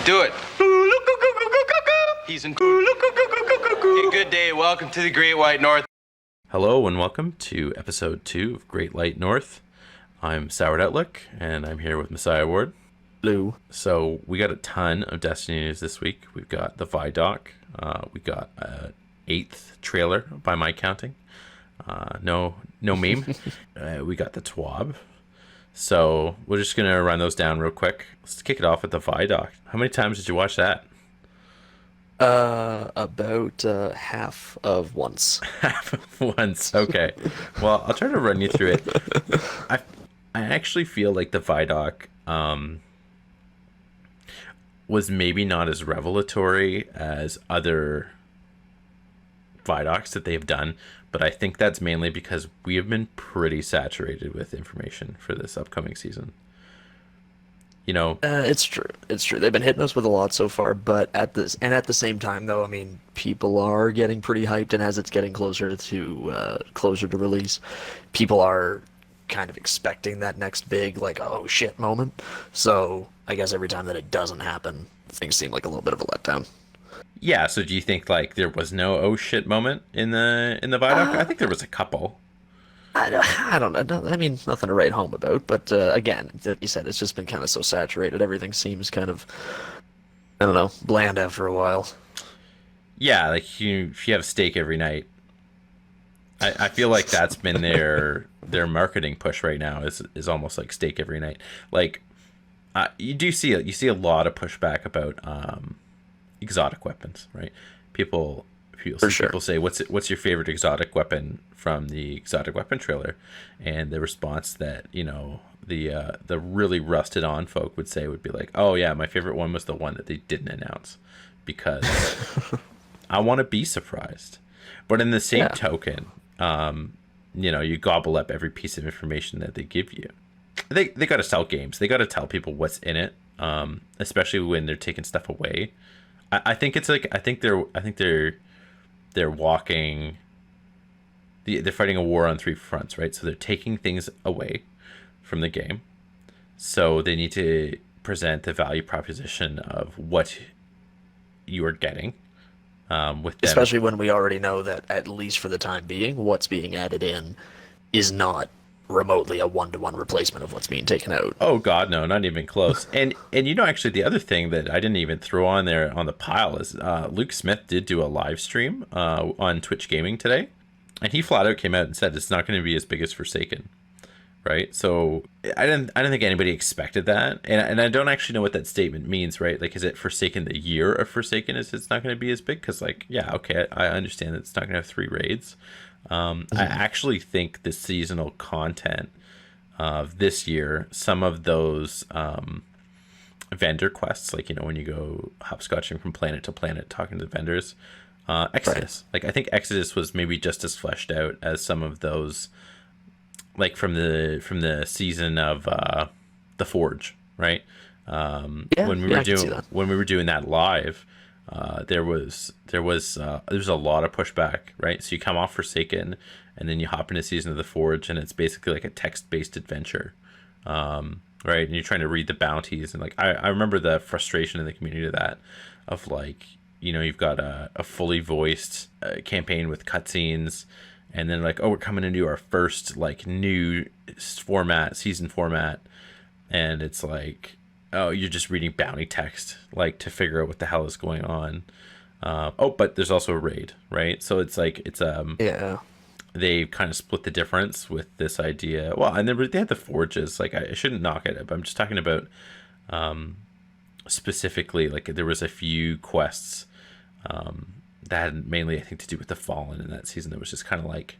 Do it. He's in. Okay, good day. Welcome to the Great White North. Hello and welcome to episode 2 of Great Light North. I'm Soured Outlook and I'm here with Messiah Ward. Hello. So we got a ton of Destiny news this week. We've got the ViDoc. We got an 8th trailer by my counting. No meme. We got the Twab. So we're just going to run those down real quick. Let's kick it off with the ViDoc. How many times did you watch that? About half of once. Half of once. Okay. Well, I'll try to run you through it. I actually feel like the ViDoc was maybe not as revelatory as other ViDocs that they've done, but I think that's mainly because we have been pretty saturated with information for this upcoming season. You know, it's true. They've been hitting us with a lot so far, but at the same time, though, I mean, people are getting pretty hyped, and as it's getting closer to release, people are kind of expecting that next big, like, oh shit moment. So I guess every time that it doesn't happen, things seem like a little bit of a letdown. Yeah. So do you think like there was no oh shit moment in the ViDoc? I think there was a couple. I don't know. I mean, nothing to write home about. But again, like you said, it's just been kind of so saturated. Everything seems kind of, I don't know, bland after a while. Yeah, like if you have steak every night. I feel like that's been their marketing push right now is almost like steak every night. Like you see a lot of pushback about exotic weapons, right? People say what's your favorite exotic weapon from the exotic weapon trailer, and the response that the really rusted on folk would be like, oh yeah, my favorite one was the one that they didn't announce because I want to be surprised. But in the same token, you gobble up every piece of information that they give you. They got to sell games. They got to tell people what's in it, especially when they're taking stuff away. I think they're walking. They're fighting a war on three fronts, right? So they're taking things away from the game. So they need to present the value proposition of what you are getting. With them. Especially when we already know that, at least for the time being, what's being added in is not remotely a one-to-one replacement of what's being taken out. Oh god, no, not even close. and actually the other thing that I didn't even throw on there on the pile is Luke Smith did do a live stream on Twitch Gaming today, and he flat out came out and said it's not going to be as big as Forsaken, right? So I didn't think anybody expected that, and I don't actually know what that statement means, right? Like, is it Forsaken the year of Forsaken is it's not going to be as big? Because like, yeah, okay, I understand that it's not going to have 3 raids. I actually think the seasonal content of this year, some of those vendor quests, like, when you go hopscotching from planet to planet talking to the vendors, Exodus, right. Like I think Exodus was maybe just as fleshed out as some of those, like from the season of the Forge, right? When we were doing that live, there was a lot of pushback, right? So you come off Forsaken and then you hop into Season of the Forge, and it's basically like a text-based adventure, right? And you're trying to read the bounties, and like I remember the frustration in the community of that, of like, you've got a fully voiced campaign with cutscenes, and then like, oh, we're coming into our first like new season format, and it's like, oh, you're just reading bounty text, like, to figure out what the hell is going on. But there's also a raid, right? So it's like, they kind of split the difference with this idea. Well, and then they had the forges. Like, I shouldn't knock it, but I'm just talking about specifically, like, there was a few quests that had mainly, I think, to do with the Fallen in that season. That was just kind of like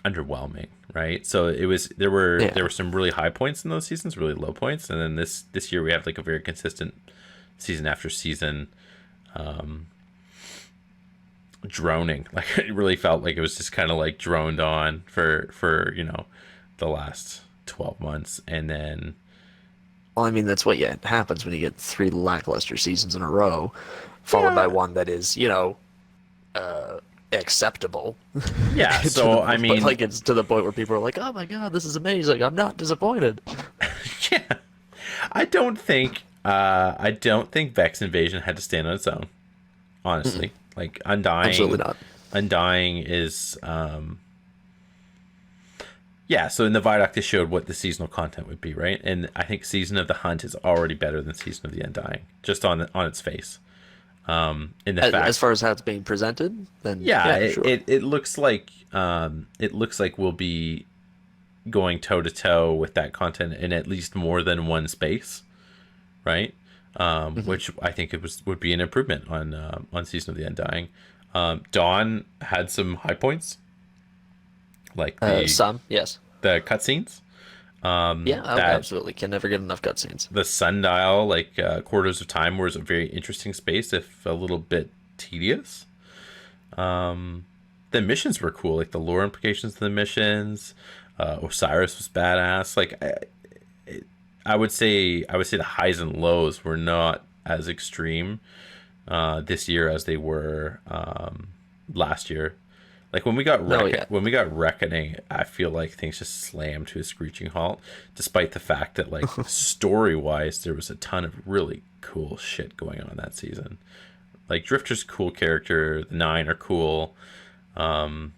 underwhelming, right? So there were some really high points in those seasons, really low points, and then this year we have like a very consistent season after season droning. Like, it really felt like it was just kind of like droned on for the last 12 months, and then, well, I mean, that's what happens when you get 3 lackluster seasons in a row, followed by one that is acceptable. Yeah, so I mean, like, it's to the point where people are like, oh my god, this is amazing, I'm not disappointed. Yeah, I don't think I don't think Vex Invasion had to stand on its own, honestly. Like, Undying... Absolutely not. Undying is... Yeah, so in the ViDoc, they showed what the seasonal content would be, right? And I think Season of the Hunt is already better than Season of the Undying, just on its face. In the fact, as far as how it's being presented, then sure. it looks like we'll be going toe to toe with that content in at least more than one space, right? Which I think would be an improvement on Season of the Undying. Dawn had some high points, like the cutscenes. Absolutely. Can never get enough cutscenes. The sundial, like Quarters of Time, was a very interesting space, if a little bit tedious. The missions were cool, like the lore implications of the missions. Osiris was badass. Like I would say the highs and lows were not as extreme this year as they were last year. Like when we got Reckoning, I feel like things just slammed to a screeching halt, despite the fact that, like, story-wise, there was a ton of really cool shit going on that season. Like, Drifter's a cool character, the Nine are cool. That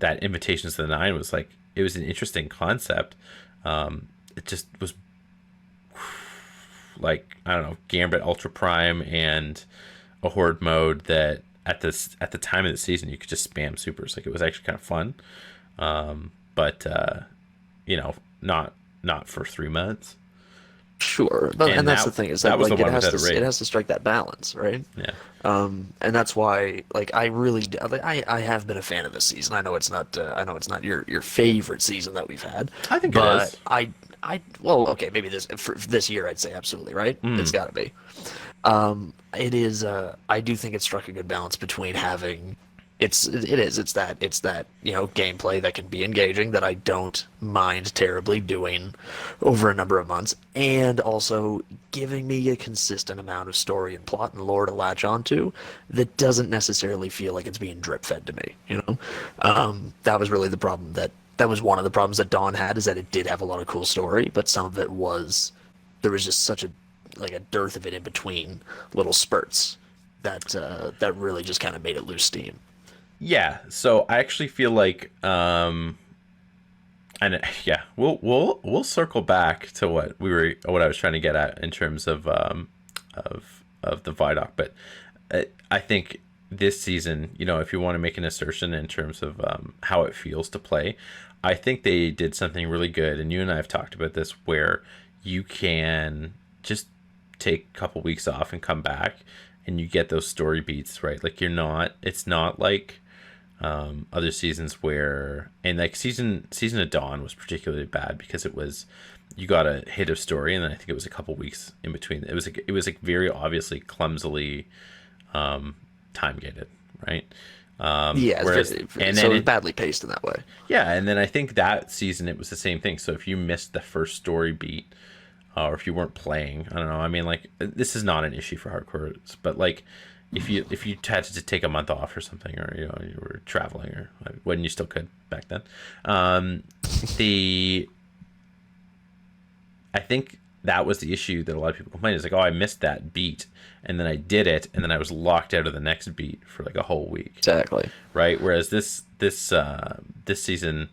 Invitations to the Nine was, like, it was an interesting concept. It just was, like, I don't know, Gambit Ultra Prime and a Horde mode that at the time of the season you could just spam supers. Like, it was actually kind of fun. But not for 3 months. Sure, and that's the thing, is that like it has to strike that balance, right? Yeah. And that's why, like, I have been a fan of this season. I know it's not your favorite season that we've had. I think it is. Well, okay, maybe for this year I'd say absolutely, right? It's got to be. It is. I do think it struck a good balance between having. It's that gameplay that can be engaging, that I don't mind terribly doing over a number of months, and also giving me a consistent amount of story and plot and lore to latch onto that doesn't necessarily feel like it's being drip fed to me. That was really the problem. That was one of the problems that Dawn had, is that it did have a lot of cool story, but some of it there was just such a dearth of it in between little spurts that really just kind of made it lose steam. Yeah, so I actually feel like, we'll circle back to what I was trying to get at in terms of the ViDoc, but I think this season, if you want to make an assertion in terms of how it feels to play, I think they did something really good, and you and I have talked about this, where you can just take a couple weeks off and come back, and you get those story beats, right? Like, it's not like other seasons where, and like season of Dawn was particularly bad because it was, you got a hit of story, and then I think it was a couple weeks in between. It was very obviously clumsily time gated, right? It was badly paced in that way. Yeah, and then I think that season it was the same thing. So if you missed the first story beat, or if you weren't playing, I don't know. I mean, like, this is not an issue for hardcore, but like, if you had to take a month off or something, or you were traveling, or when you still could back then, I think that was the issue that a lot of people complained. It's like, oh, I missed that beat, and then I did it, and then I was locked out of the next beat for like a whole week. Exactly. Right. Whereas this season,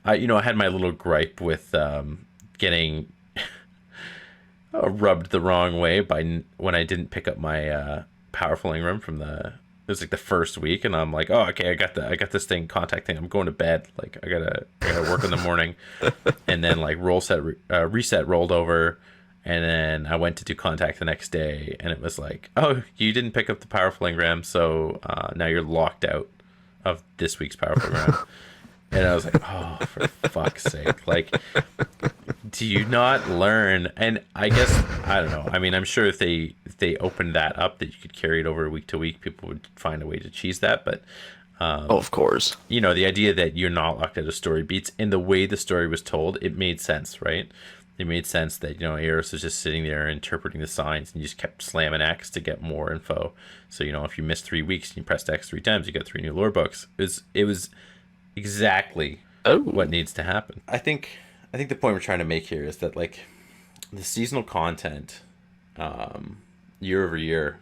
I had my little gripe with getting rubbed the wrong way when I didn't pick up my powerful Ingram from it was like the first week, and I'm like, oh, okay, I got this contact thing. I'm going to bed. Like, I gotta work in the morning, and then like reset rolled over, and then I went to do contact the next day, and it was like, oh, you didn't pick up the powerful Ingram, so now you're locked out of this week's powerful Ingram. And I was like, oh, for fuck's sake. Like, do you not learn? And I guess, I don't know. I mean, I'm sure if they opened that up, that you could carry it over week to week, people would find a way to cheese that. But, of course. The idea that you're not locked out of story beats, in the way the story was told, it made sense, right? It made sense that, Eris was just sitting there interpreting the signs, and you just kept slamming X to get more info. So, if you missed 3 weeks and you pressed X 3 times, you got 3 new lore books. It was exactly what needs to happen. I think the point we're trying to make here is that, like, the seasonal content year over year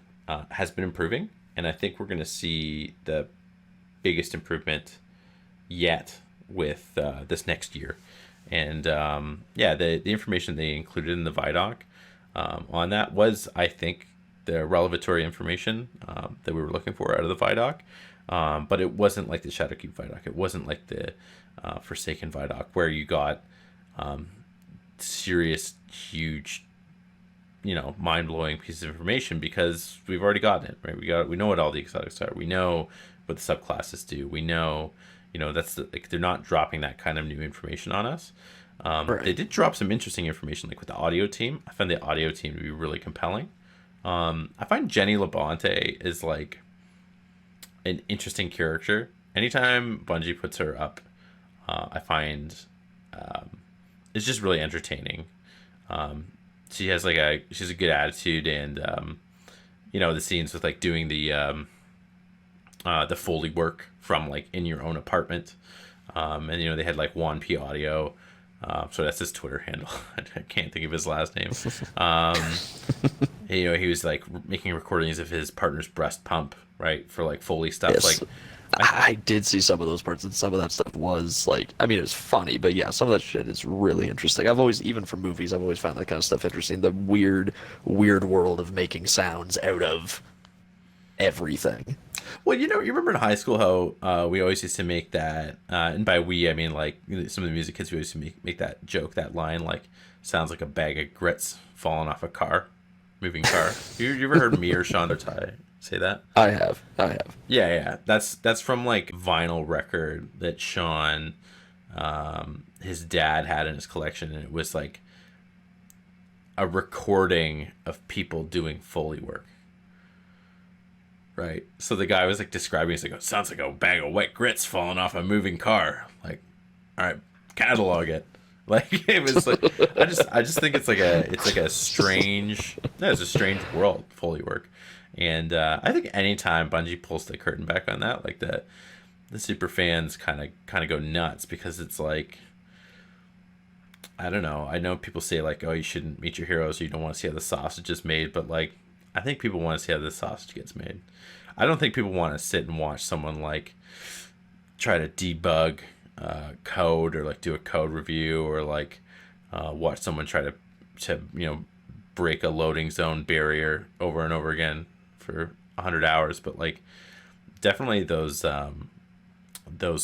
has been improving, and I think we're going to see the biggest improvement yet with this next year. And the information they included in the ViDoc on that was, I think, the revelatory information that we were looking for out of the ViDoc. But it wasn't like the Shadowkeep ViDoc. It wasn't like the Forsaken ViDoc, where you got serious, huge, mind-blowing pieces of information, because we've already gotten it, right? We know what all the exotics are. We know what the subclasses do. We know, they're not dropping that kind of new information on us. Right. They did drop some interesting information, like with the audio team. I found the audio team to be really compelling. I find Jenny Labonte is like an interesting character. Anytime Bungie puts her up, I find it's just really entertaining. She has she's a good attitude, and the scenes with like doing the Foley work from like in your own apartment, and they had like Juan P Audio, so that's his Twitter handle. I can't think of his last name. He was like making recordings of his partner's breast pump, right, for like Foley stuff. Yes. Like I did see some of those parts, and some of that stuff was like, I mean, it was funny, but yeah, some of that shit is really interesting. I've always, even for movies, I've always found that kind of stuff interesting. The weird world of making sounds out of everything. Well, you remember in high school how we always used to make that, and by we I mean like some of the music kids, we used to make that joke, that line, like, sounds like a bag of grits falling off a moving car. you ever heard me or Sean or Ty say that? I have. Yeah. That's from like vinyl record that Sean, his dad had in his collection, and it was like a recording of people doing Foley work. Right. So the guy was like describing, he's like, it sounds like a bag of wet grits falling off a moving car. Like, all right, catalog it. Like, it was like, I just think it's a strange world, Foley work. And I think anytime Bungie pulls the curtain back on that, like the super fans kind of go nuts, because it's like, I don't know. I know people say like, oh, you shouldn't meet your heroes, or you don't want to see how the sausage is made, but like, I think people want to see how the sausage gets made. I don't think people want to sit and watch someone like try to debug code, or like do a code review, or like watch someone try to break a loading zone barrier over and over again for 100 hours. But like, definitely those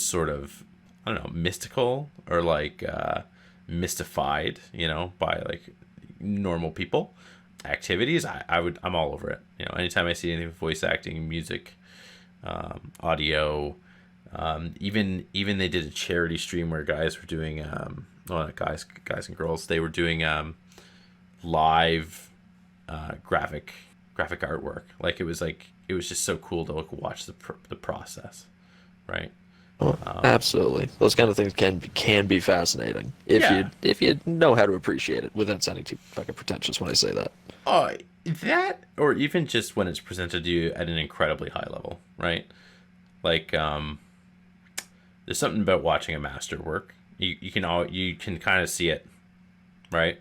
sort of, I don't know, mystical or like mystified, by like normal people activities, I'm all over it. Anytime I see anything with voice acting, music, audio, even they did a charity stream where guys were doing guys and girls, they were doing live graphic artwork. Like, it was just so cool to watch the process, right? Oh, absolutely. Those kind of things can be fascinating if you know how to appreciate it, without sounding too fucking pretentious when I say that. Oh, that, or even just when it's presented to you at an incredibly high level, right? Like, there's something about watching a master work. You can kind of see it, right?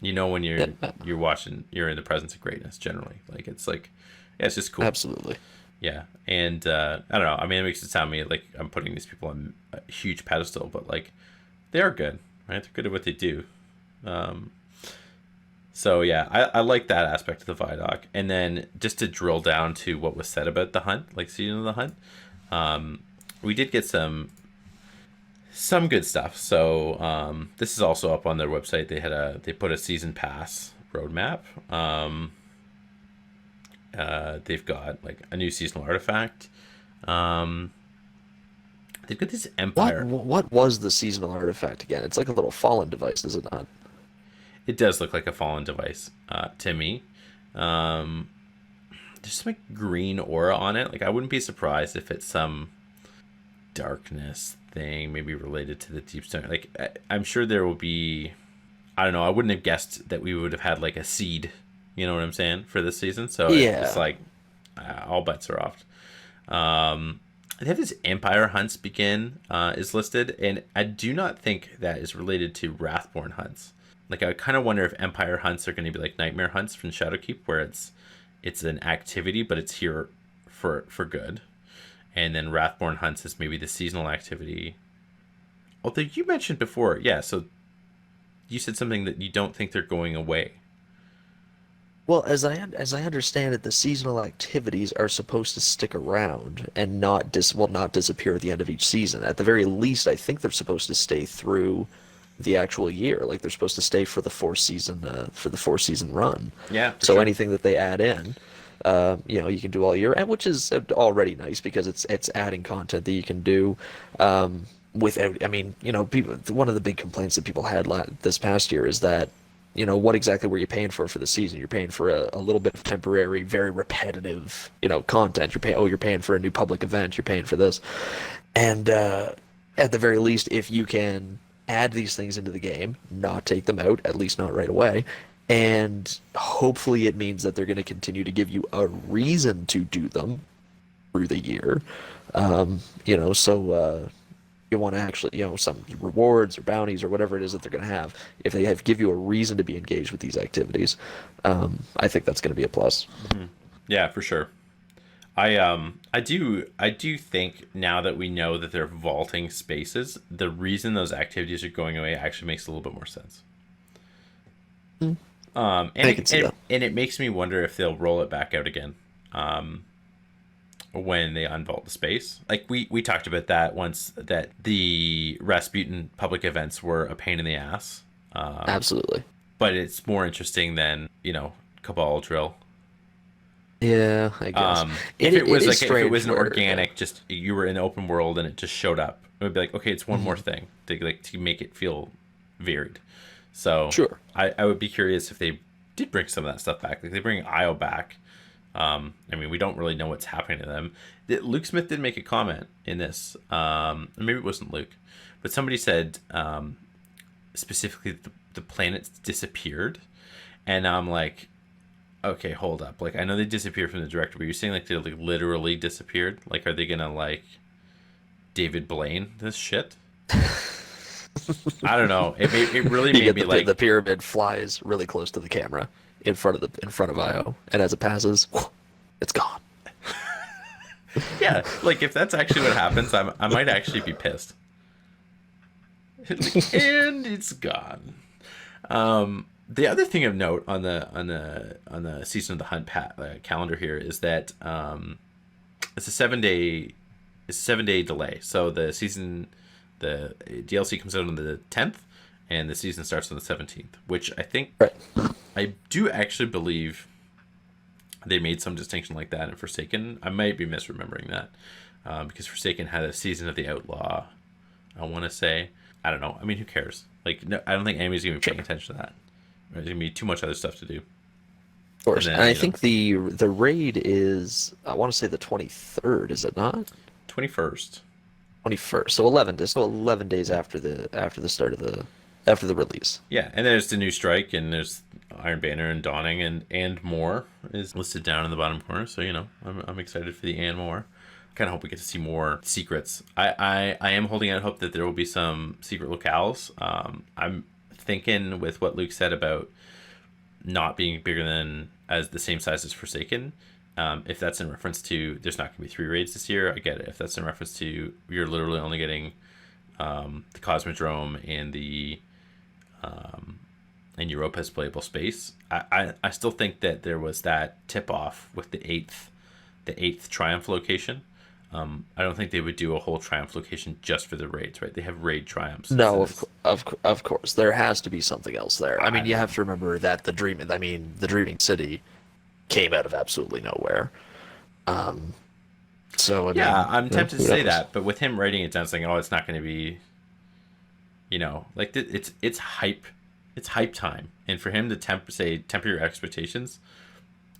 When you're watching, you're in the presence of greatness generally. Like, it's like, yeah, it's just cool. Absolutely. Yeah, and I don't know. I mean, it makes it sound like I'm putting these people on a huge pedestal, but like, they are good, right? They're good at what they do. So yeah, I like that aspect of the ViDoc. And then just to drill down to what was said about the hunt, like season of the hunt, we did get some good stuff. So this is also up on their website. They put a season pass roadmap. They've got like a new seasonal artifact. They've got this Empire. What was the seasonal artifact again? It's like a little fallen device, is it not? It does look like a fallen device to me. There's some like green aura on it. Like, I wouldn't be surprised if it's some darkness thing, maybe related to the deep stone. Like, I'm sure there will be. I don't know. I wouldn't have guessed that we would have had like a seed. You know what I'm saying, for this season? So yeah, it's like all bets are off. They have this Empire Hunts begin is listed, and I do not think that is related to Wrathborn Hunts. Like, I kind of wonder if Empire hunts are going to be like Nightmare hunts from Shadowkeep, where it's an activity, but it's here for good. And then Wrathborn hunts is maybe the seasonal activity. Although you mentioned before, yeah, so you said something that you don't think they're going away. Well, as I understand it, the seasonal activities are supposed to stick around and not disappear at the end of each season. At the very least, I think they're supposed to stay through the actual year. Like they're supposed to stay for the four season run. Yeah. So sure. anything that they add in, you can do all year, and which is already nice because it's adding content that you can do. Without, I mean, people. One of the big complaints that people had this past year is that what exactly were you paying for the season? You're paying for a little bit of temporary, very repetitive, content. You're paying for a new public event. You're paying for this, and at the very least, if you can add these things into the game, not take them out, at least not right away, and hopefully it means that they're going to continue to give you a reason to do them through the year. So you want to actually, some rewards or bounties or whatever it is that they're going to have. If they give you a reason to be engaged with these activities, I think that's going to be a plus. Mm-hmm. Yeah, for sure. I do think now that we know that they're vaulting spaces, the reason those activities are going away actually makes a little bit more sense. I can see that. And it makes me wonder if they'll roll it back out again. When they unvault the space. Like we talked about that once, that the Rasputin public events were a pain in the ass. Absolutely. But it's more interesting than, Cabal drill. Yeah, I guess. If it was an organic, just you were in open world and it just showed up, it would be like, okay, it's one more thing to make it feel varied. So sure. I would be curious if they did bring some of that stuff back. Like they bring IO back. We don't really know what's happening to them. Luke Smith did make a comment in this. Maybe it wasn't Luke, but somebody said specifically the planets disappeared, and I'm like, okay, hold up. Like I know they disappeared from the director, but you're saying like they like literally disappeared. Like, are they gonna like David Blaine this shit? I don't know. It really made me like the pyramid flies really close to the camera in front of IO, and as it passes, it's gone. Yeah, like if that's actually what happens, I might actually be pissed. And it's gone. The other thing of note on the Season of the Hunt calendar here is that it's a 7-day delay. So the DLC comes out on the 10th, and the season starts on the 17th, which I think I do actually believe they made some distinction like that in Forsaken. I might be misremembering that because Forsaken had a Season of the Outlaw, I want to say. I don't know. I mean, who cares? Like, no, I don't think anybody's going to be paying attention to that. There's going to be too much other stuff to do. Of course. And I think the raid is, I want to say the 23rd, is it not? 21st. 21st. So 11 days after the start of after the release. Yeah, and there's the new strike, and there's Iron Banner and Dawning, and more is listed down in the bottom corner. So I'm excited for the and more. Kind of hope we get to see more secrets. I am holding out hope that there will be some secret locales. I'm thinking with what Luke said about not being bigger than as the same size as Forsaken. If that's in reference to there's not going to be 3 raids this year, I get it. If that's in reference to you're literally only getting the Cosmodrome and the and Europa's playable space, I still think that there was that tip off with the eighth Triumph location. I don't think they would do a whole Triumph location just for the raids, right? They have raid Triumphs. No, of course. There has to be something else there. I mean, you have to remember that the Dreaming City came out of absolutely nowhere. So I'm tempted to say that, but with him writing it down saying, "Oh, it's not going to be," like it's hype. It's hype time, and for him to temper your expectations,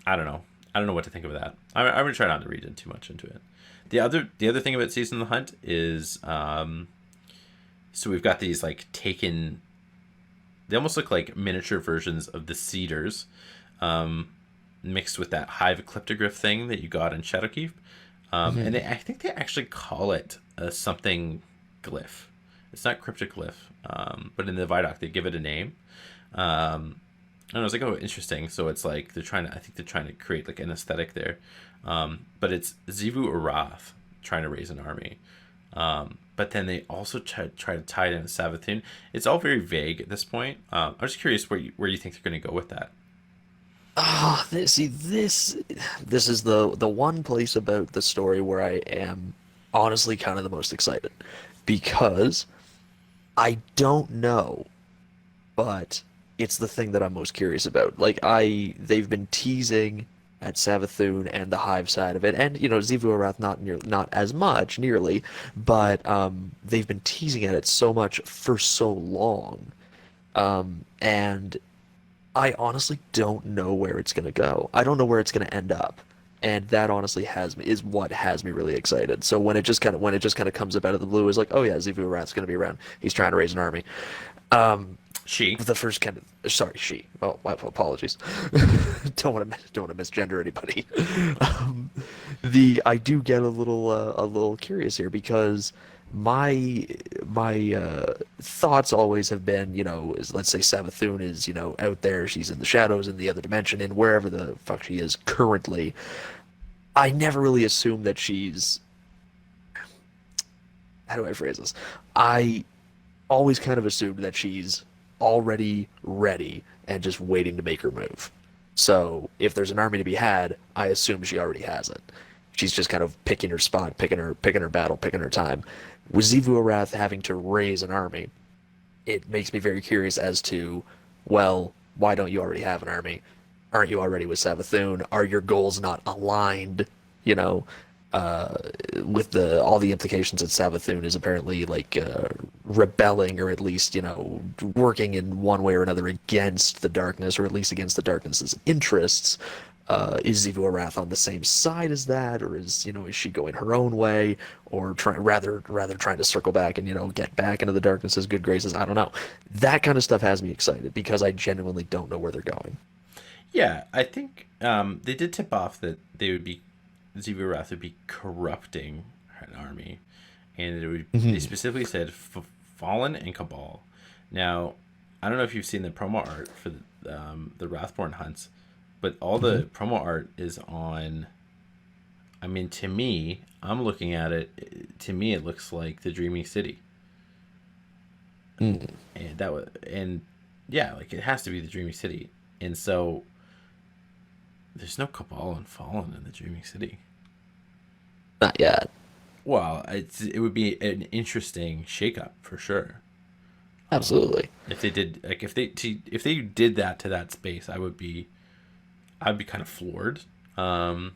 I don't know what to think of that. I'm gonna try not to read too much into it. The other thing about Season of the Hunt is, so we've got these like taken. They almost look like miniature versions of the Cedars, mixed with that Hive Ecliptoglyph thing that you got in Shadowkeep, and I think they actually call it a something glyph. It's not cryptoglyph, but in the ViDoc they give it a name. And I was like, oh, interesting. So it's like I think they're trying to create like an aesthetic there. But it's Xivu Arath trying to raise an army. But then they also try to tie it into Savathun. It's all very vague at this point. I'm just curious where you think they're going to go with that. This is the one place about the story where I am honestly kind of the most excited because I don't know, but it's the thing that I'm most curious about. Like they've been teasing at Savathun and the Hive side of it, and Xivu Arath not as much nearly, but they've been teasing at it so much for so long, and I honestly don't know where it's gonna go. I don't know where it's gonna end up, and that honestly is what has me really excited. So when it just kind of comes up out of the blue, is like, oh yeah, Xivu Arath's gonna be around. He's trying to raise an army. The first kind of sorry, she. Oh, my apologies. don't want to misgender anybody. I do get a little curious here because my thoughts always have been, let's say Savathun is, out there, she's in the shadows in the other dimension, and wherever the fuck she is currently. I never really assumed that she's. How do I phrase this? I always kind of assumed that she's already ready and just waiting to make her move. So if there's an army to be had, I assume she already has it. She's just kind of picking her spot, picking her battle, picking her time. With Xivu Arath having to raise an army, it makes me very curious as to, well, why don't you already have an army? Aren't you already with Savathun? Are your goals not aligned? With all the implications that Savathun is apparently like rebelling, or at least working in one way or another against the darkness, or at least against the darkness's interests. Is Xivu Arath on the same side as that, or is she going her own way, or rather trying to circle back and get back into the darkness's good graces? I don't know. That kind of stuff has me excited because I genuinely don't know where they're going. Yeah, I think they did tip off that Xivu Arath would be corrupting an army, and it would. They specifically said Fallen and Cabal. Now, I don't know if you've seen the promo art for the Wrathborn hunts, but all the promo art is on. I mean, to me, I'm looking at it. To me, it looks like the Dreaming City, and yeah, like it has to be the Dreaming City, and so. There's no Cabal and Fallen in the Dreaming City. Not yet. Well, it would be an interesting shakeup for sure. Absolutely. If they did, like, if they did that to that space, I'd be kind of floored. And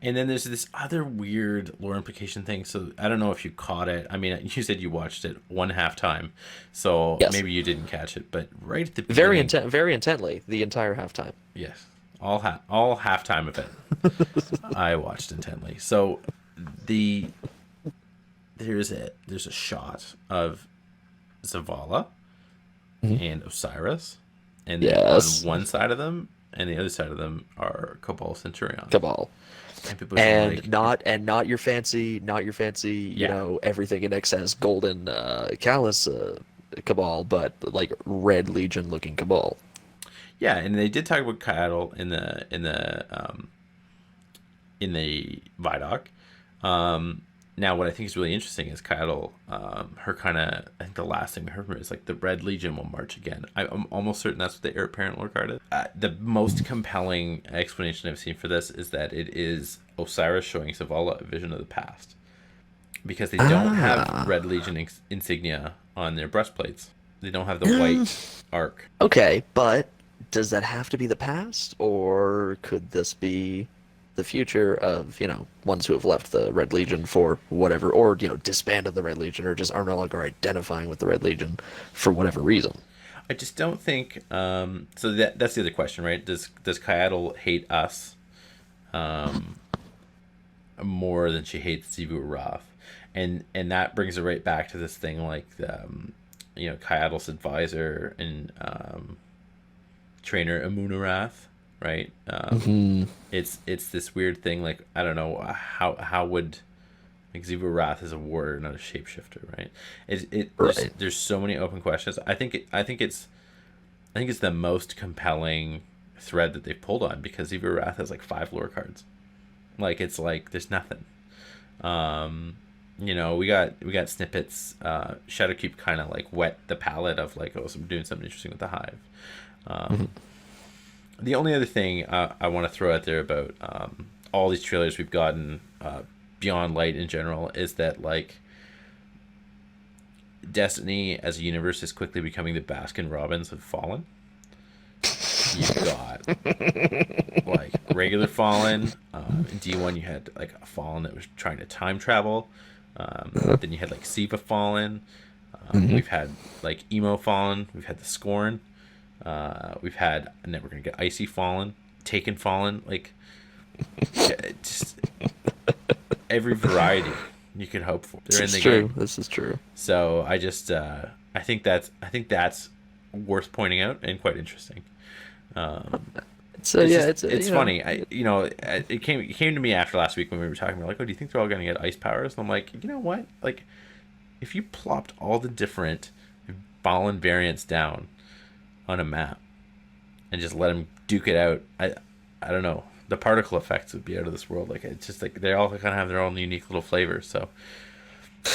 then there's this other weird lore implication thing. So I don't know if you caught it. I mean, you said you watched it one half time, so yes. Maybe you didn't catch it. But right at the beginning, very intently, the entire halftime. Yes. All halftime of it, I watched intently. So there's a shot of Zavala and Osiris, and on one side of them, and the other side of them are Cabal Centurion. Cabal, and not your fancy, everything in excess golden callus Cabal, but like Red Legion looking Cabal. Yeah, and they did talk about Caiatl in the ViDoc. Now, what I think is really interesting is Caiatl, her kind of, I think the last thing we heard from her is like the Red Legion will march again. I'm almost certain that's what the heir apparent lore card is. The most compelling explanation I've seen for this is that it is Osiris showing Zavala a vision of the past. Because they don't have Red Legion insignia on their breastplates. They don't have the white arc. Okay, but does that have to be the past, or could this be the future of ones who have left the Red Legion for whatever, or disbanded the Red Legion, or just are no longer identifying with the Red Legion for whatever reason? I just don't think. So that's the other question, right? Does Caiatl hate us more than she hates Xivu Arath, and that brings it right back to this thing like Caiatl's advisor and trainer Amunarath, right? It's this weird thing, like I don't know how would like Xivu Arath is a warrior, not a shapeshifter, right? Right. There's so many open questions. I think it's I think it's the most compelling thread that they've pulled on, because Xivu Wrath has like 5 lore cards. Like, it's like there's nothing. You know, we got snippets. Shadowkeep kind of like wet the palette of like, oh, so I'm doing something interesting with the Hive. The only other thing I want to throw out there about all these trailers we've gotten beyond Light in general is that, like, Destiny as a universe is quickly becoming the Baskin Robbins of Fallen. You've got like regular Fallen. In D1 you had like a Fallen that was trying to time travel. Then you had like Siva Fallen. We've had like Emo Fallen. We've had the Scorn. We've had, and then we're gonna get Icy Fallen, Taken Fallen. Like, just every variety you could hope for. They're in the game. This is true. So I just I think that's worth pointing out and quite interesting. It's funny. It came to me after last week when we were talking. We're like, oh, do you think they're all going to get ice powers? And I'm like, you know what? Like, if you plopped all the different Fallen variants down on a map and just let them duke it out, I don't know. The particle effects would be out of this world. Like, it's just like they all kind of have their own unique little flavors. So,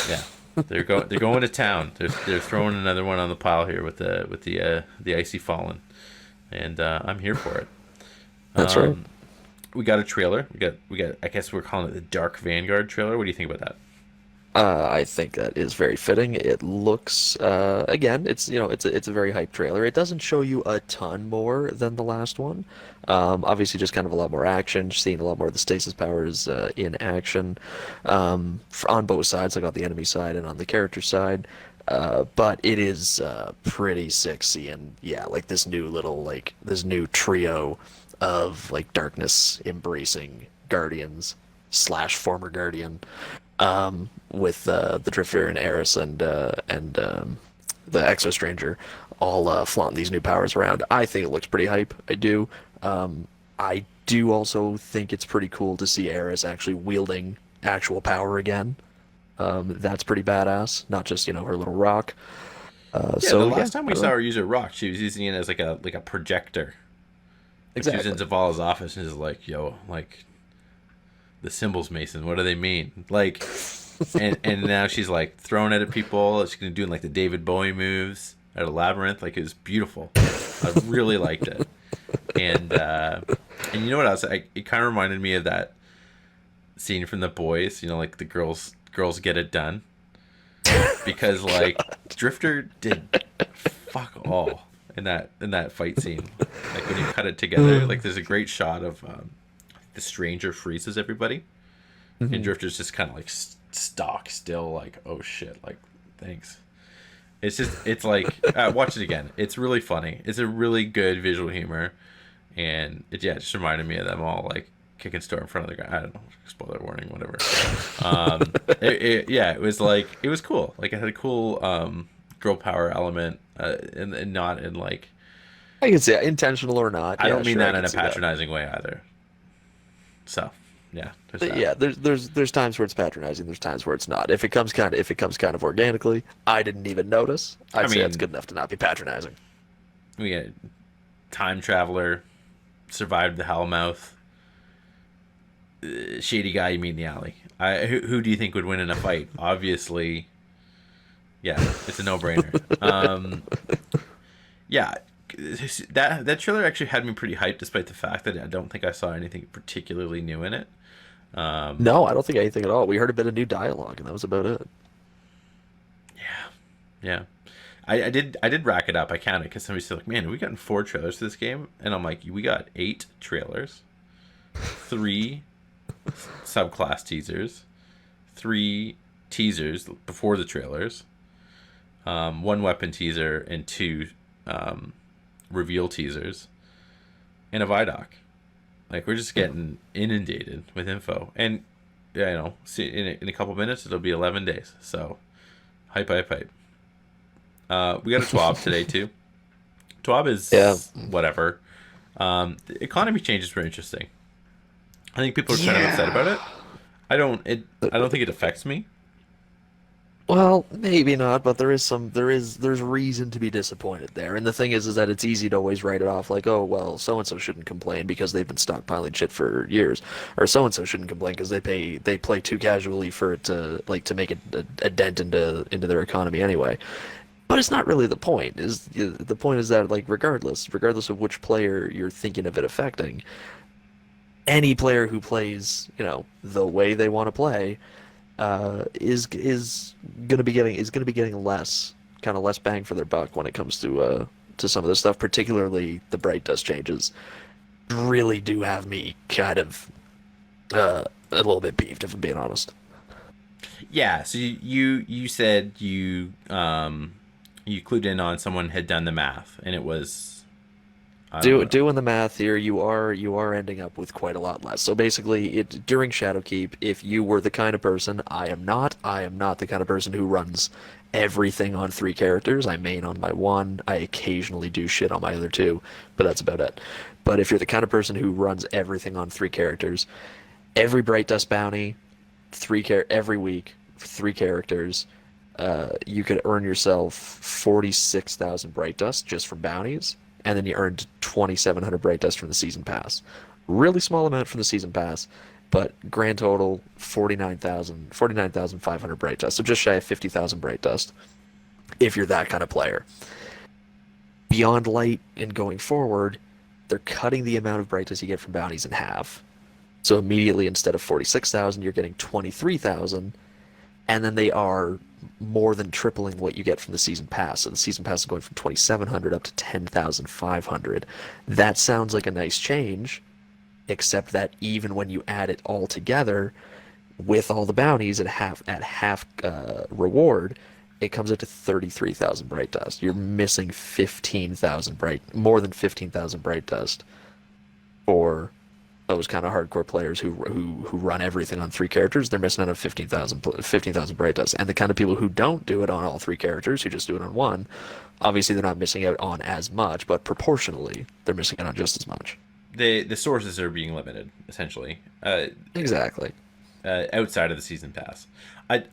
yeah, they're going to town. They're throwing another one on the pile here with the Icy Fallen, and I'm here for it. That's right. We got a trailer. We got. I guess we're calling it the Dark Vanguard trailer. What do you think about that? I think that is very fitting. It looks, again, it's a very hype trailer. It doesn't show you a ton more than the last one. Obviously, just kind of a lot more action. Seeing a lot more of the stasis powers in action on both sides, like on the enemy side and on the character side. But it is pretty sexy, and yeah, like this new trio of like darkness embracing guardians / former guardian. With the Drifter and Eris and the Exo Stranger all flaunting these new powers around. I think it looks pretty hype. I do. I do also think it's pretty cool to see Eris actually wielding actual power again. That's pretty badass. Not just her little rock. The last time we saw her use her rock, she was using it as like a projector. Exactly. She was in Zavala's office and is like, yo, like, the symbols, Mason, what do they mean? Like, and now she's like throwing it at people. She's gonna do like the David Bowie moves at a labyrinth. Like, it was beautiful. I really liked it. And you know what else? It kind of reminded me of that scene from The Boys. Like the girls get it done, because like Drifter did fuck all in that fight scene. Like, when you cut it together, like there's a great shot of the stranger freezes everybody, and Drifter's just kind of like stock still, like, oh shit, like, thanks. It's like, watch it again. It's really funny. It's a really good visual humor, and it just reminded me of them all like kicking store in front of the guy. I don't know, spoiler warning, whatever. It was like, it was cool. Like, it had a cool girl power element, and not in like, I can say intentional or not. I don't mean that in a patronizing way either. So, yeah. There's times where it's patronizing. There's times where it's not. If it comes kind of organically, I didn't even notice. I'd say it's good enough to not be patronizing. We got time traveler, survived the Hellmouth, shady guy you meet in the alley. Who do you think would win in a fight? Obviously, yeah, it's a no-brainer. Yeah. That trailer actually had me pretty hyped, despite the fact that I don't think I saw anything particularly new in it. No, I don't think anything at all. We heard a bit of new dialogue, and that was about it. Yeah. I did rack it up. I counted because somebody said, like, man, we gotten 4 trailers to this game, and I'm like, we got 8 trailers, 3 subclass teasers, 3 teasers before the trailers, 1 weapon teaser, and 2 reveal teasers, and a ViDoc. Like, we're just getting inundated with info, and see, in a couple minutes it'll be 11 days. So hype. We got a Twab today too. Twab is whatever. The economy changes were interesting. I think people are kind of upset about it. I don't think it affects me. Well, maybe not, but there's reason to be disappointed there. And the thing is that it's easy to always write it off like, oh well, so and so shouldn't complain because they've been stockpiling shit for years, or so and so shouldn't complain because they play too casually for it to make a dent into their economy anyway. But it's not really the point. Is the point is that like regardless of which player you're thinking of it affecting, any player who plays, the way they want to play, is gonna be getting less bang for their buck when it comes to some of this stuff, particularly the bright dust changes. Really do have me kind of a little bit peeved, if I'm being honest. Yeah, so you said you clued in on someone had done the math, and it was I don't know. Doing the math here, you are ending up with quite a lot less. So basically, during Shadowkeep, if you were the kind of person, I am not the kind of person who runs everything on three characters. I main on my one. I occasionally do shit on my other two, but that's about it. But if you're the kind of person who runs everything on three characters, every Bright Dust bounty, every week, three characters, you could earn yourself 46,000 Bright Dust just from bounties, and then you earned 2,700 Bright Dust from the season pass. Really small amount from the season pass, but grand total 49,500 Bright Dust. So just shy of 50,000 Bright Dust if you're that kind of player. Beyond Light and going forward, they're cutting the amount of Bright Dust you get from bounties in half. So immediately, instead of 46,000, you're getting 23,000, and then they are more than tripling what you get from the season pass. So the season pass is going from 2,700 up to 10,500. That sounds like a nice change, except that even when you add it all together, with all the bounties at half reward, it comes up to 33,000 bright dust. You're missing 15,000 more than 15,000 bright dust for those kind of hardcore players who run everything on three characters. They're missing out on 15,000 bright dust. And the kind of people who don't do it on all three characters, who just do it on one, obviously they're not missing out on as much, but proportionally they're missing out on just as much. The sources are being limited essentially. Exactly. Outside of the season pass. I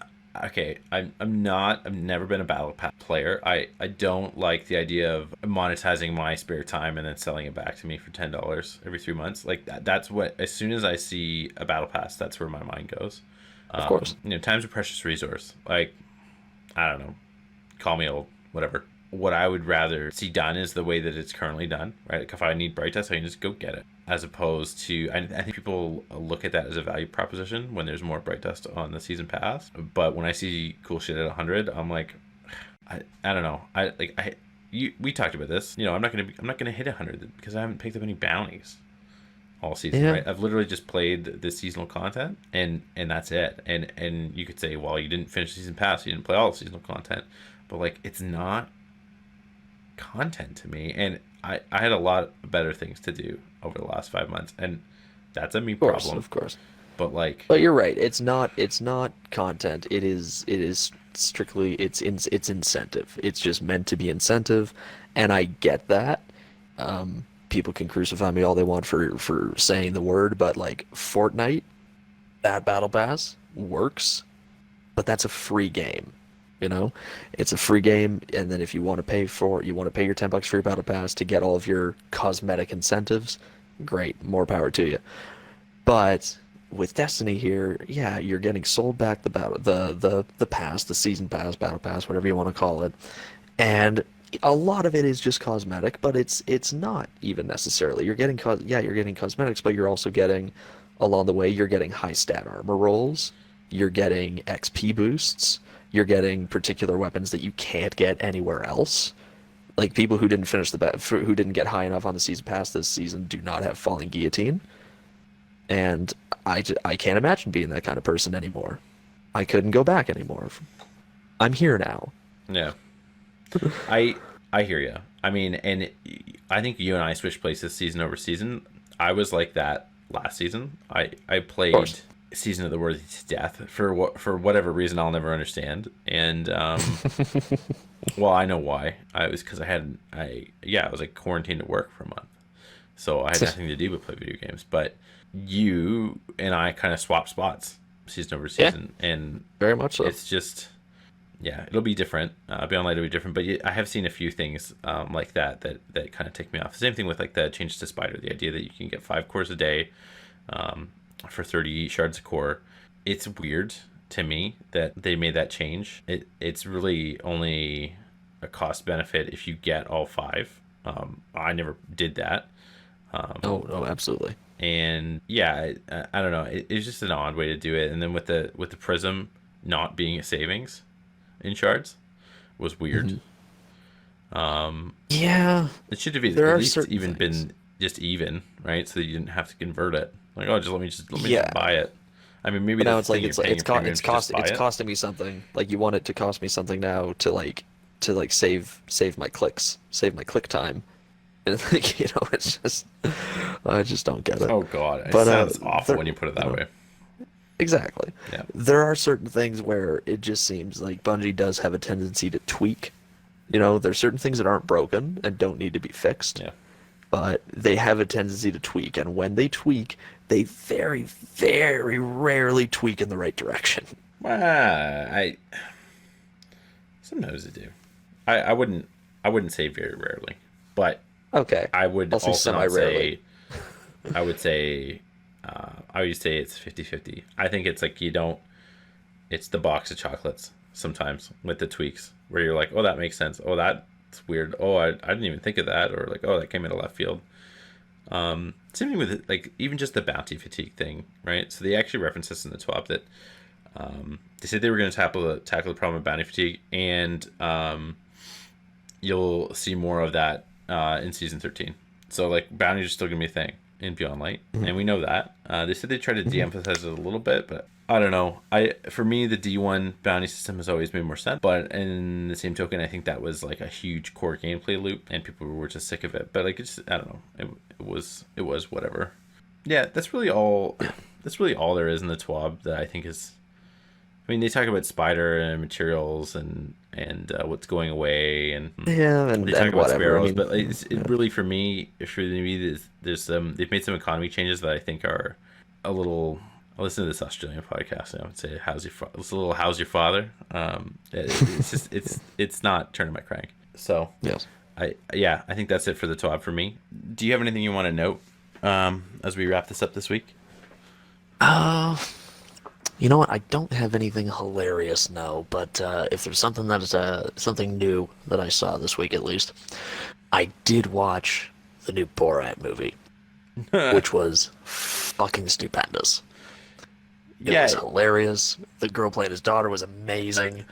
okay. I've never been a battle pass player. I don't like the idea of monetizing my spare time and then selling it back to me for $10 every 3 months. Like that's what, as soon as I see a battle pass, that's where my mind goes. Of course. Time's a precious resource. Like, I don't know, call me old, whatever. What I would rather see done is the way that it's currently done, right? Like if I need bright test, I can just go get it, as opposed to, I think people look at that as a value proposition when there's more bright dust on the season pass. But when I see cool shit at 100, I'm like, I don't know. We talked about this. I'm not gonna hit 100 because I haven't picked up any bounties all season, Yeah. right? I've literally just played the seasonal content, and that's it. And you could say, well, you didn't finish the season pass, you didn't play all the seasonal content, but like it's not content to me, and I had a lot better things to do over the last 5 months, and that's a me Of course, problem. of course. But like, But you're right. It's not content. It is strictly it's incentive. It's just meant to be incentive, and I get that. People can crucify me all they want for saying the word, but like Fortnite, that battle pass works, but that's a free game. You know, it's a free game, and then if you want to pay your $10 for your battle pass to get all of your cosmetic incentives, great, more power to you. But with Destiny here, yeah, you're getting sold back the pass, the season pass, battle pass, whatever you want to call it, and a lot of it is just cosmetic, but it's not even necessarily. You're getting cosmetics, but you're also getting, along the way, you're getting high stat armor rolls, you're getting XP boosts, you're getting particular weapons that you can't get anywhere else. Like people who didn't who didn't get high enough on the season pass this season do not have falling guillotine. And I can't imagine being that kind of person anymore. I couldn't go back anymore. I'm here now. yeah, I hear you. I mean, and I think you and I switched places season over season. I was like that last season. I played Season of the Worthy to death for whatever reason I'll never understand. And well, I know why. I was because I was like quarantined at work for a month, so I had nothing to do but play video games. But you and I kind of swapped spots season over season, and Very much so. it's just Yeah, it'll be different. Beyond Light will be different, but I have seen a few things like that kind of take me off. The same thing with like the changes to Spider, the idea that you can get 5 cores a day for 30 shards a core. It's weird to me that they made that change. It's really only a cost benefit if you get all 5. I never did that. No, absolutely. And yeah, I don't know. It's just an odd way to do it. And then with the prism not being a savings in shards was weird. Yeah, It should have at least even been just even, right? So that you didn't have to convert it. Like, oh, let me just buy it. I mean, maybe now that's it's like it's costing me something. Like you want it to cost me something now to save my clicks, save my click time. And like, it's just I just don't get it. Oh god, it sounds awful when you put it that way. Exactly. Yeah. There are certain things where it just seems like Bungie does have a tendency to tweak. There's certain things that aren't broken and don't need to be fixed. Yeah. But they have a tendency to tweak, and when they tweak, they very, very rarely tweak in the right direction. Sometimes they do. I wouldn't say very rarely, but okay. I would also not say. I would say it's 50-50. I think it's like it's the box of chocolates sometimes with the tweaks where you're like, oh, that makes sense. Oh, that's weird. Oh, I didn't even think of that. Or like, oh, that came out of left field. Same thing with like even just the bounty fatigue thing, right? So they actually reference this in the Twab that they said they were going to tackle the problem of bounty fatigue, and you'll see more of that in season 13. So like bounties are still going to be a thing in Beyond Light, and we know that. They said they tried to de-emphasize it a little bit, but I don't know. For me, the D1 bounty system has always made more sense, but in the same token, I think that was like a huge core gameplay loop, and people were just sick of it. But like, I don't know. It was whatever. Yeah, that's really all. That's really all there is in the TWAB that I think is. I mean, they talk about Spider and materials and what's going away, and they talk about sparrows. But it really, for me, there's they've made some economy changes that I think are a little. I listen to this Australian podcast, and I would say, it's a little how's your father? It's just it's not turning my crank. So yes, I think that's it for the TWAB for me. Do you have anything you want to note as we wrap this up this week? You know what? I don't have anything hilarious, no. But if there's something that is something new that I saw this week, at least, I did watch the new Borat movie, which was fucking stupendous. It was hilarious. The girl playing his daughter was amazing.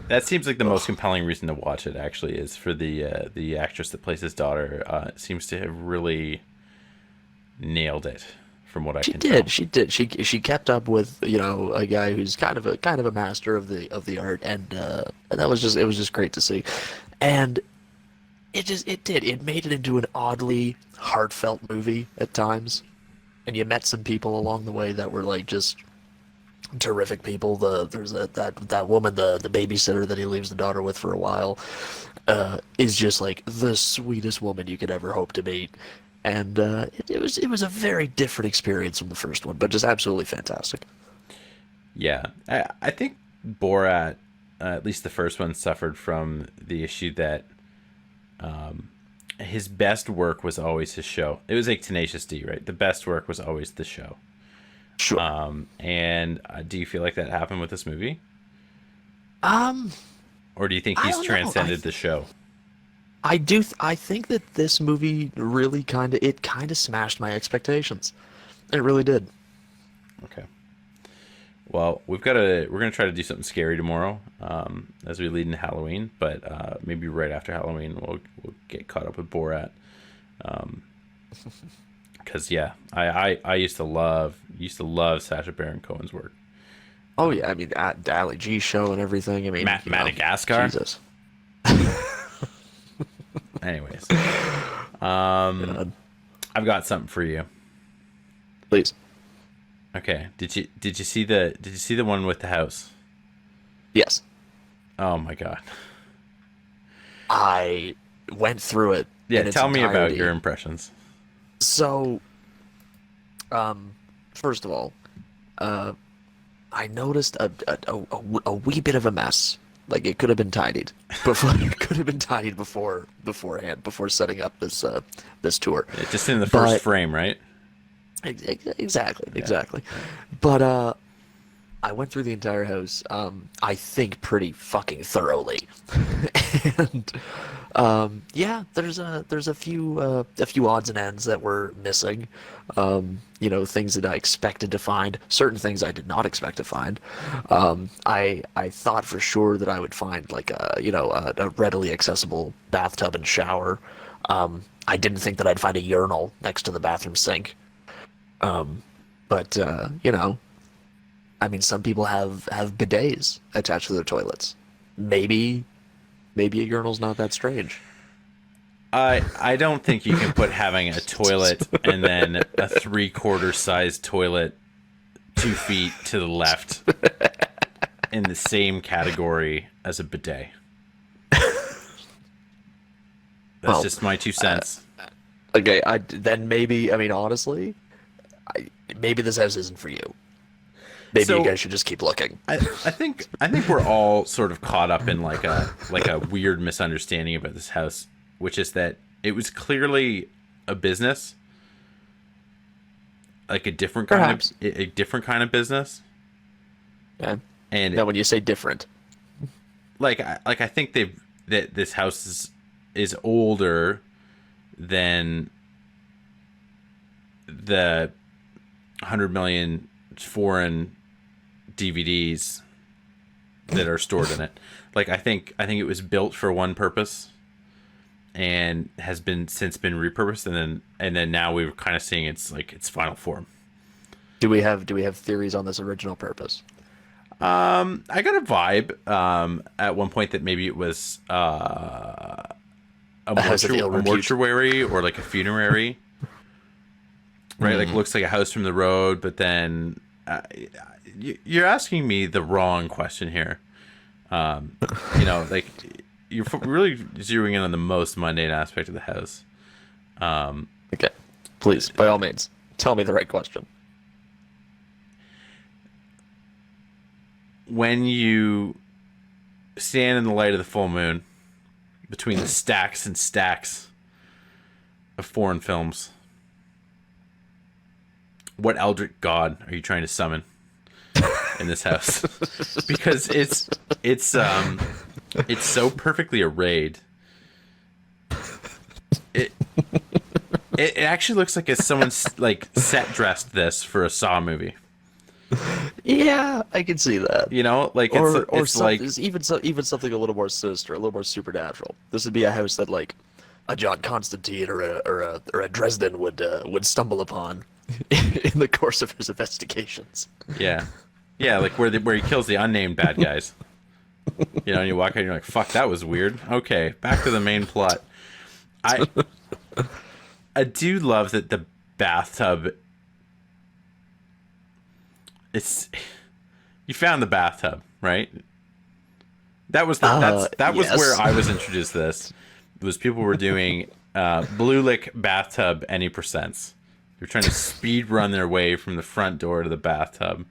That seems like the most compelling reason to watch it. Actually, is for the actress that plays his daughter. Seems to have really nailed it. From what I can tell. She did. She kept up with a guy who's kind of a master of the art, and that was just great to see, and it made it into an oddly heartfelt movie at times, and you met some people along the way that were like just terrific people. There's that woman, the babysitter that he leaves the daughter with for a while, is just like the sweetest woman you could ever hope to meet. And it was a very different experience from the first one, but just absolutely fantastic. Yeah, I think Borat, at least the first one, suffered from the issue that his best work was always his show. It was like Tenacious D, right? The best work was always the show. Sure. And do you feel like that happened with this movie? Or do you think he's transcended the show? I do. I think that this movie really kind of smashed my expectations. It really did. Okay. Well, we're gonna try to do something scary tomorrow, as we lead into Halloween. But maybe right after Halloween, we'll get caught up with Borat. Because I used to love Sacha Baron Cohen's work. Oh yeah, I mean the Ali G show and everything. I mean Madagascar. Jesus. Anyways, I've got something for you. Please. Okay. Did you see the one with the house? Yes. Oh my god. I went through it. Yeah, tell me about your impressions. So, first of all, I noticed a wee bit of a mess Like it could have been tidied before. It could have been tidied beforehand, before setting up this tour. Yeah, just in the first frame, right? Exactly. But I went through the entire house. I think pretty fucking thoroughly, and yeah, there's a few odds and ends that were missing. Things that I expected to find, certain things I did not expect to find. I thought for sure that I would find like a readily accessible bathtub and shower. I didn't think that I'd find a urinal next to the bathroom sink. But I mean, some people have bidets attached to their toilets. Maybe a urinal's not that strange. I don't think you can put having a toilet and then a 3/4 size toilet 2 feet to the left in the same category as a bidet. That's just my 2 cents. Okay, then maybe, I mean, honestly, maybe this house isn't for you. Maybe you guys should just keep looking. I think we're all sort of caught up in like a weird misunderstanding about this house, which is that it was clearly a business, like a different kind of business. Yeah. And now, when you say different, I think that this house is older than the 100 million foreign DVDs that are stored in it. Like I think it was built for one purpose and has since been repurposed, and then now we're kind of seeing its final form. Do we have theories on this original purpose? I got a vibe at one point that maybe it was a mortuary or like a funerary. Right, like looks like a house from the road, but then you're asking me the wrong question here. Like you're really zeroing in on the most mundane aspect of the house. Okay, please, by all means, tell me the right question. When you stand in the light of the full moon between the stacks and stacks of foreign films, what eldritch god are you trying to summon in this house? Because it's so perfectly arrayed. It actually looks like someone's like set dressed this for a Saw movie. Yeah, I can see that. It's like even something a little more sinister, a little more supernatural. This would be a house that like a John Constantine or a Dresden would stumble upon in the course of his investigations. Yeah, like where he kills the unnamed bad guys. And you walk out and you're like, "Fuck, that was weird." Okay, back to the main plot. I do love that the bathtub. You found the bathtub, right? That was yes. where I was introduced to this. It was people were doing blue lick bathtub any percents. They're trying to speed run their way from the front door to the bathtub.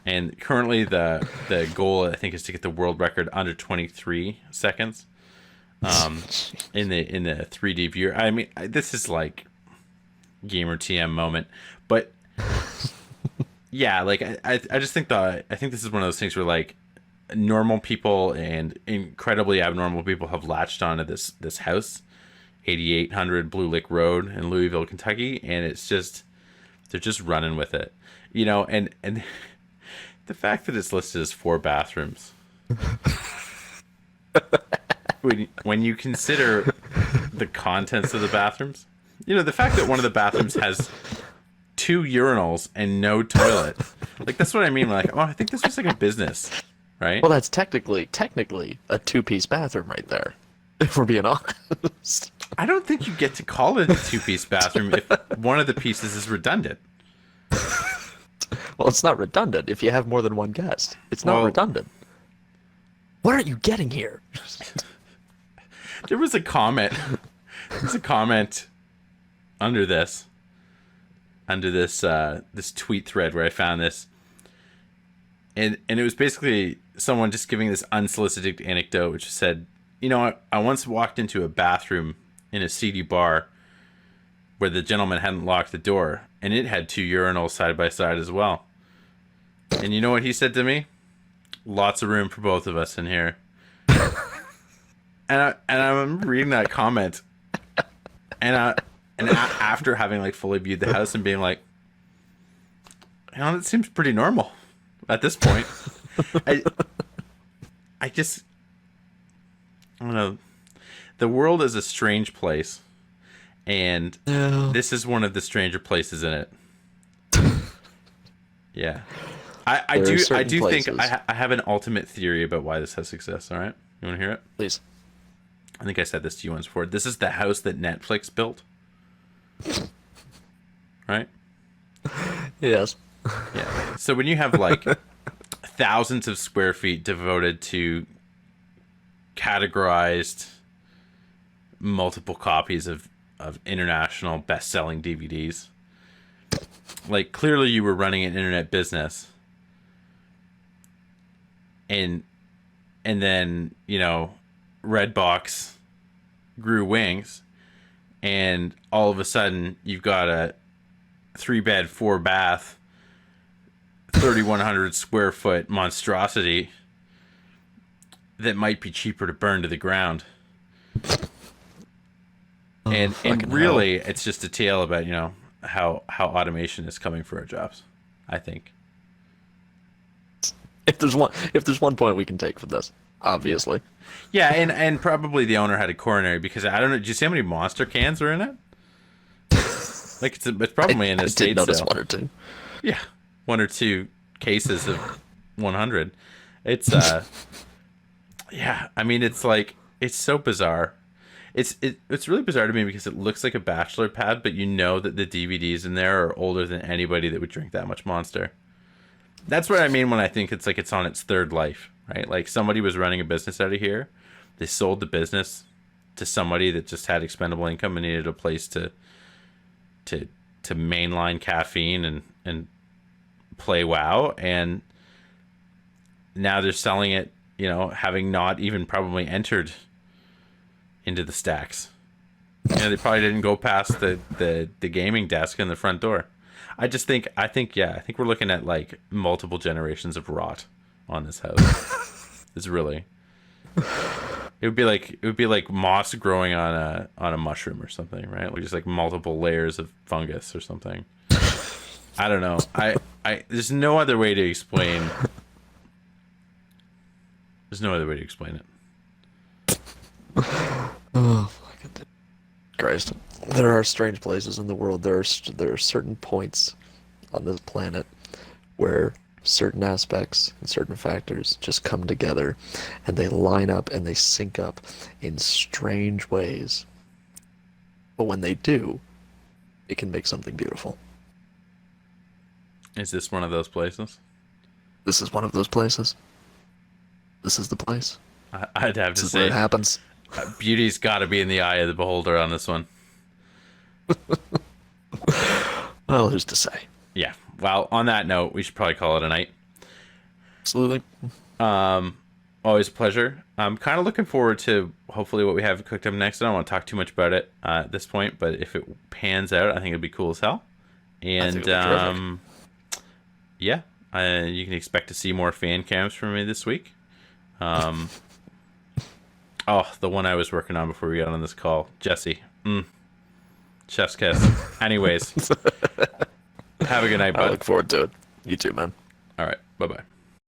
And currently the goal, I think, is to get the world record under 23 seconds in the 3D viewer. I mean, this is like gamer TM moment, but yeah, like I just think I think this is one of those things where like normal people and incredibly abnormal people have latched onto this house, 8800 Blue Lick Road in Louisville, Kentucky, and they're just running with it, and the fact that it's listed as 4 bathrooms. when you consider the contents of the bathrooms, the fact that one of the bathrooms has 2 urinals and no toilet, like that's what I mean. Like, I think this was like a business, right? Well, that's technically a 2-piece bathroom right there, if we're being honest. I don't think you get to call it a 2-piece bathroom if one of the pieces is redundant. Well, it's not redundant if you have more than one guest. It's not redundant. What are you getting here? There was a comment. There's a comment under this tweet thread where I found this. and it was basically someone just giving this unsolicited anecdote, which said, you know, I once walked into a bathroom in a seedy bar where the gentleman hadn't locked the door, and it had 2 urinals side by side as well. And you know what he said to me? Lots of room for both of us in here. And I'm reading that comment, and after having like fully viewed the house and being like, you know, that seems pretty normal at this point. I don't know. The world is a strange place, and this is one of the stranger places in it. Yeah, I do think I have an ultimate theory about why this has success. All right, you want to hear it? Please. I think I said this to you once before. This is the house that Netflix built. Right? Yes. Yeah. So when you have like thousands of square feet devoted to categorized multiple copies of international best-selling DVDs, like clearly you were running an internet business, and then, you know, Redbox grew wings, and all of a sudden you've got a 3-bed 4-bath 3,100 square foot monstrosity that might be cheaper to burn to the ground. And really it's just a tale about, you know, how automation is coming for our jobs, I think. If there's one point we can take from this, obviously. Yeah, and probably the owner had a coronary, because I don't know. Did you see how many monster cans were in it? Like it's probably an estate I did notice sale. 1 or 2. Yeah, 1 or 2 cases of 100. It's yeah. I mean, it's like, it's so bizarre. It's really bizarre to me because it looks like a bachelor pad, but you know that the DVDs in there are older than anybody that would drink that much Monster. That's what I mean when I think it's like it's on its 3rd life, right? Like somebody was running a business out of here. They sold the business to somebody that just had expendable income and needed a place to mainline caffeine and play WoW, and now they're selling it, you know, having not even probably entered into the stacks. You know, they probably didn't go past the gaming desk in the front door. I think we're looking at like multiple generations of rot on this house. It's really, it would be like moss growing on a mushroom or something, right? Like just like multiple layers of fungus or something. I don't know. There's no other way to explain. There's no other way to explain it. Oh, fucking Christ. There are strange places in the world. There are certain points on this planet where certain aspects and certain factors just come together, and they line up and they sync up in strange ways. But when they do, it can make something beautiful. Is this one of those places? This is one of those places. This is the place. I'd have to This is say where it happens. Beauty's got to be in the eye of the beholder on this one. Well, who's to say? Yeah. Well, on that note, we should probably call it a night. Absolutely. Always a pleasure. I'm kind of looking forward to hopefully what we have cooked up next. I don't want to talk too much about it at this point, but if it pans out, I think it'd be cool as hell. And yeah, you can expect to see more fan cams from me this week. Oh, the one I was working on before we got on this call, Jesse. Chef's kiss. Anyways, have a good night, bud. I look forward to it. You too, man. All right. Bye-bye.